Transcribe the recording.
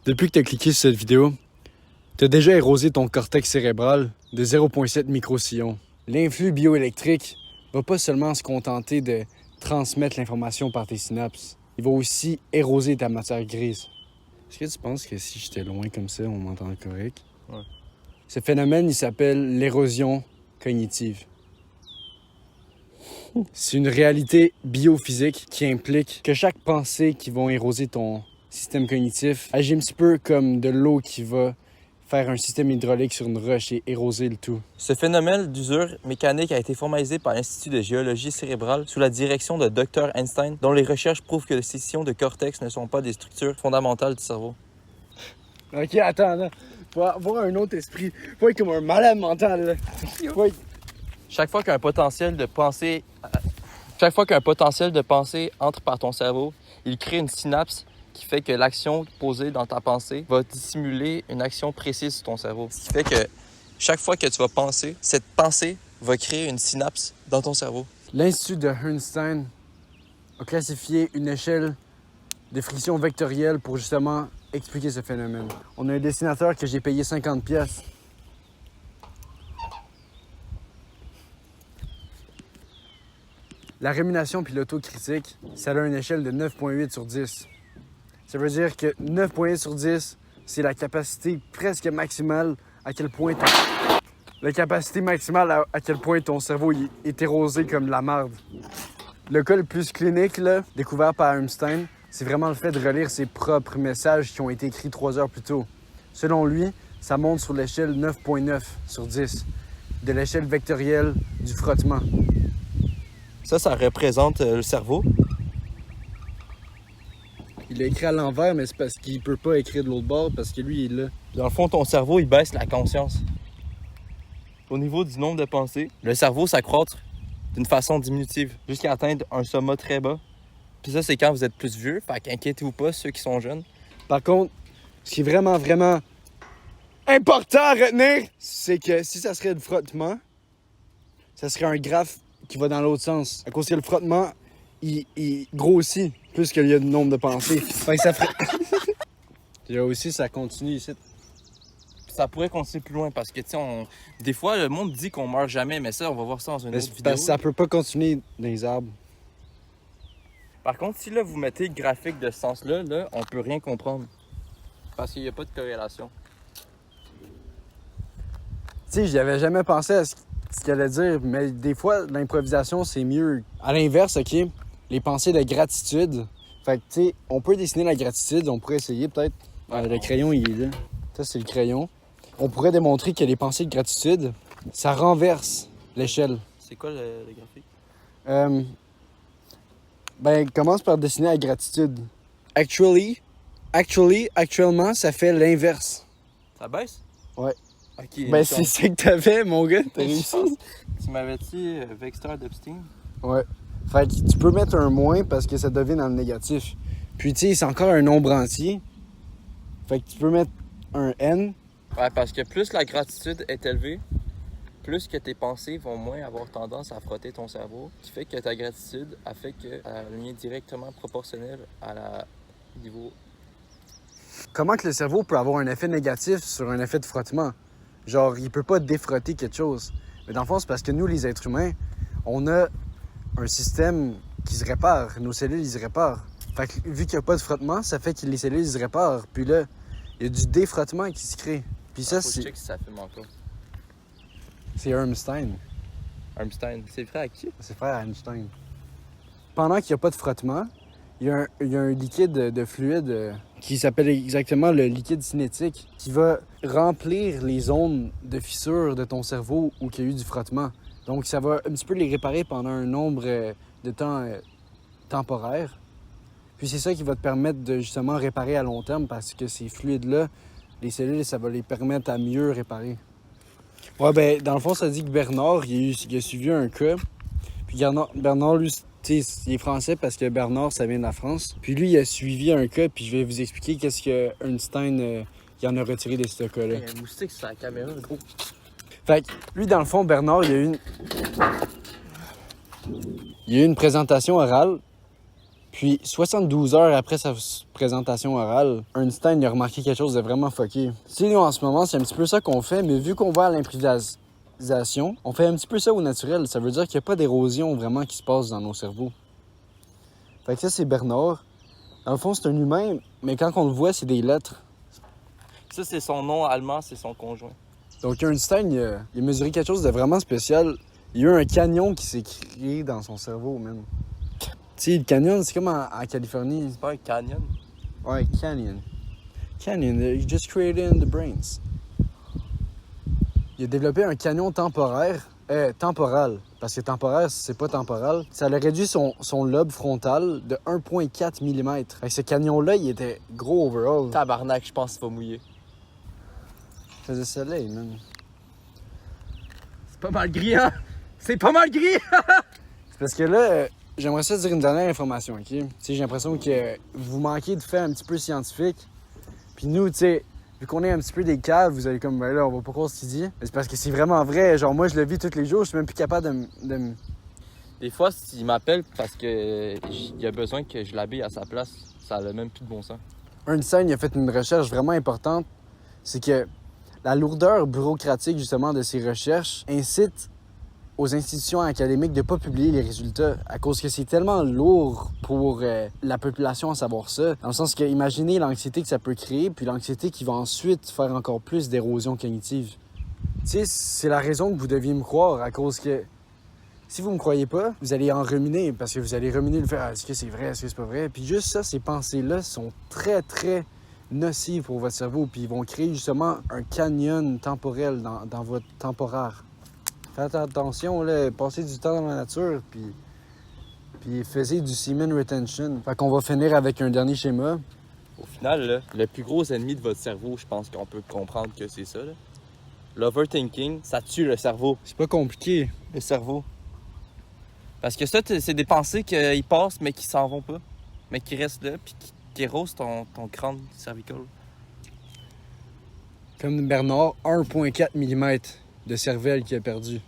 Depuis que tu as cliqué sur cette vidéo, tu as déjà érosé ton cortex cérébral de 0,7 microsillons. L'influx bioélectrique va pas seulement se contenter de transmettre l'information par tes synapses, il va aussi éroser ta matière grise. Est-ce que tu penses que si j'étais loin comme ça, on m'entend correct? Ouais. Ce phénomène, il s'appelle l'érosion cognitive. C'est une réalité biophysique qui implique que chaque pensée qui va éroser ton système cognitif agit un petit peu comme de l'eau qui va faire un système hydraulique sur une roche et éroser le tout. Ce phénomène d'usure mécanique a été formalisé par l'Institut de géologie cérébrale sous la direction de Dr Einstein, dont les recherches prouvent que les scissions de cortex ne sont pas des structures fondamentales du cerveau. Ok, attends, là. Faut avoir un autre esprit. Faut être comme un malade mental, là. Faut être... Chaque fois qu'un potentiel de pensée entre par ton cerveau, il crée une synapse qui fait que l'action posée dans ta pensée va dissimuler une action précise sur ton cerveau. Ce qui fait que chaque fois que tu vas penser, cette pensée va créer une synapse dans ton cerveau. L'Institut de Einstein a classifié une échelle de friction vectorielle pour justement expliquer ce phénomène. On a un dessinateur que j'ai payé 50$. La rumination puis l'autocritique, ça a une échelle de 9,8 sur 10. Ça veut dire que 9,8 sur 10, c'est la capacité presque maximale à quel point ton cerveau est érosé comme de la marde. Le cas le plus clinique, là, découvert par Einstein, c'est vraiment le fait de relire ses propres messages qui ont été écrits 3 heures plus tôt. Selon lui, ça monte sur l'échelle 9,9 sur 10, de l'échelle vectorielle du frottement. Ça représente le cerveau. Il a écrit à l'envers, mais c'est parce qu'il peut pas écrire de l'autre bord, parce que lui, il est là. Dans le fond, ton cerveau, il baisse la conscience. Au niveau du nombre de pensées, le cerveau s'accroît d'une façon diminutive jusqu'à atteindre un sommet très bas. Puis ça, c'est quand vous êtes plus vieux, fait qu'inquiétez-vous pas, ceux qui sont jeunes. Par contre, ce qui est vraiment, vraiment important à retenir, c'est que si ça serait le frottement, ça serait un graphe qui va dans l'autre sens. À cause que le frottement, il grossit plus qu'il y a de nombre de pensées. Fait que ça ferait... Puis là aussi, ça continue ici. Ça pourrait continuer plus loin parce que, tu sais, des fois, le monde dit qu'on meurt jamais, mais ça, on va voir ça dans une autre vidéo. Parce que ça peut pas continuer dans les arbres. Par contre, si là, vous mettez le graphique de ce sens-là, là, on peut rien comprendre. Parce qu'il n'y a pas de corrélation. Tu sais, j'y avais jamais pensé à ce qu'il allait dire, mais des fois, l'improvisation, c'est mieux. À l'inverse, OK, les pensées de gratitude. Fait que, tu sais, on peut dessiner la gratitude, on pourrait essayer peut-être. Le crayon, il est là. Ça, c'est le crayon. On pourrait démontrer que les pensées de gratitude, ça renverse l'échelle. C'est quoi le graphique? Commence par dessiner la gratitude. Actuellement, ça fait l'inverse. Ça baisse? Ouais. Ok. C'est ça que t'avais, mon gars. T'as réussi. Tu m'avais dit vecteur d'Epstein? Ouais. Fait que tu peux mettre un moins parce que ça devient dans le négatif. Puis, tu sais, c'est encore un nombre entier. Fait que tu peux mettre un N. Ouais, parce que plus la gratitude est élevée, plus que tes pensées vont moins avoir tendance à frotter ton cerveau, ce qui fait que ta gratitude a fait que un lien directement proportionnel à la niveau. Comment que le cerveau peut avoir un effet négatif sur un effet de frottement? Genre, il peut pas défrotter quelque chose. Mais dans le fond, c'est parce que nous, les êtres humains, on a un système qui se répare. Nos cellules, ils se réparent. Fait que vu qu'il n'y a pas de frottement, ça fait que les cellules, ils se réparent. Puis là, il y a du défrottement qui se crée. Puis ça, faut c'est... que je check si ça filme encore. C'est Einstein. Einstein, c'est vrai à qui? C'est frère Einstein. Pendant qu'il n'y a pas de frottement, il y a un liquide de fluide qui s'appelle exactement le liquide cinétique qui va remplir les zones de fissure de ton cerveau où il y a eu du frottement. Donc, ça va un petit peu les réparer pendant un nombre de temps temporaire. Puis c'est ça qui va te permettre de justement réparer à long terme parce que ces fluides-là, les cellules, ça va les permettre à mieux réparer. Ouais, dans le fond, ça dit que Bernard, il a suivi un cas. Puis Bernard, lui, tu sais, il est français parce que Bernard, ça vient de la France. Puis lui, il a suivi un cas, puis je vais vous expliquer qu'est-ce que Einstein il en a retiré de ce cas-là. Un moustique sur la caméra, gros. Fait que lui, dans le fond, Bernard, il y a eu une présentation orale. Puis 72 heures après sa présentation orale, Einstein a remarqué quelque chose de vraiment fucké. Tu sais, nous en ce moment, c'est un petit peu ça qu'on fait, mais vu qu'on va à l'improvisation, on fait un petit peu ça au naturel. Ça veut dire qu'il n'y a pas d'érosion vraiment qui se passe dans nos cerveaux. Fait que ça, c'est Bernard. Dans le fond, c'est un humain, mais quand on le voit, c'est des lettres. Ça, c'est son nom allemand, c'est son conjoint. Donc Einstein, il a mesuré quelque chose de vraiment spécial. Il y a eu un canyon qui s'est créé dans son cerveau, même. Tu sais, le canyon, c'est comme en Californie. C'est pas un canyon? Ouais, canyon. Canyon, you just created in the brains. Il a développé un canyon temporal. Parce que temporaire, c'est pas temporal. Ça a réduit son lobe frontal de 1,4 mm. Fait que ce canyon-là, il était gros overall. Tabarnak, je pense qu'il va mouiller. Il faisait soleil, man. C'est pas mal gris, hein? C'est pas mal gris! C'est parce que là, j'aimerais ça dire une dernière information, OK? Tu sais, j'ai l'impression que vous manquez de faire un petit peu scientifique. Puis nous, tu sais, vu qu'on est un petit peu des caves, vous allez comme, ben là, on va pas croire ce qu'il dit. Mais c'est parce que c'est vraiment vrai. Genre, moi, je le vis tous les jours, je suis même plus capable de me... Des fois, s'il m'appelle parce que il a besoin que je l'habille à sa place, ça a même plus de bon sens. Einstein, il a fait une recherche vraiment importante. C'est que la lourdeur bureaucratique, justement, de ses recherches incite aux institutions académiques de ne pas publier les résultats à cause que c'est tellement lourd pour la population à savoir ça. Dans le sens que, imaginez l'anxiété que ça peut créer, puis l'anxiété qui va ensuite faire encore plus d'érosion cognitive. Tu sais, c'est la raison que vous deviez me croire, à cause que si vous me croyez pas, vous allez en ruminer, parce que vous allez ruminer le fait, est-ce que c'est vrai, est-ce que c'est pas vrai? Puis juste ça, ces pensées-là sont très, très nocives pour votre cerveau, puis ils vont créer justement un canyon temporel dans votre temporaire. Faites attention, là, passez du temps dans la nature, puis faisez du semen retention. Fait qu'on va finir avec un dernier schéma. Au final, là, le plus gros ennemi de votre cerveau, je pense qu'on peut comprendre que c'est ça. Là. L'overthinking, ça tue le cerveau. C'est pas compliqué. Le cerveau. Parce que ça, c'est des pensées qui passent, mais qui s'en vont pas. Mais qui restent là, puis qui rosent ton crâne cervical. Comme Bernard, 1,4 mm de cervelle qu'il a perdu.